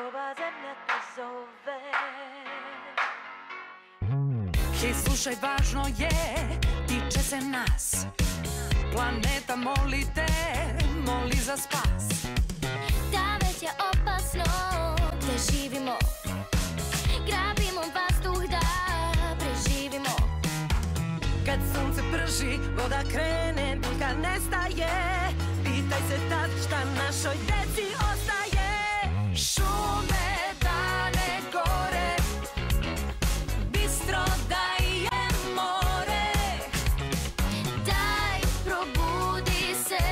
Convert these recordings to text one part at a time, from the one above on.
ova zemlja te zove. Hej, slušaj, važno je, tiče se nas. Planeta moli te, moli za spas. Da već je opasno gde živimo. Grabimo vazduh da preživimo. Kad sunce prži, voda krene, biljka nestaje. Pitaj se tad šta našoj deci ostaje. Šume, dane, gore, bistro da je more. Daj, probudi se,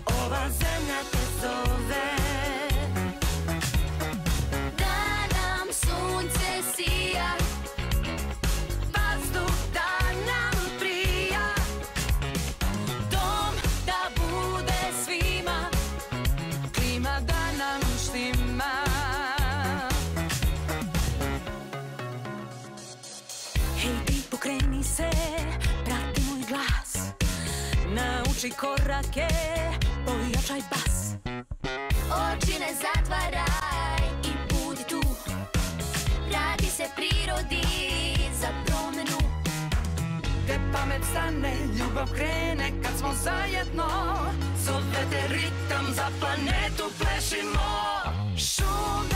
ova zemlja te zove. da nam sunce sija, Vazduh da nam prija, dom da bude svima, klima da nam štima. Hej, ti pokreni se, prati moj glas. Nauči korake, pojačaj bas. oči ne zatvaraj i budi tu. Vrati se prirodi za promenu. Gde pamet stane, ljubav krene kad smo zajedno. Zove te ritam, za planetu plešimo. Šume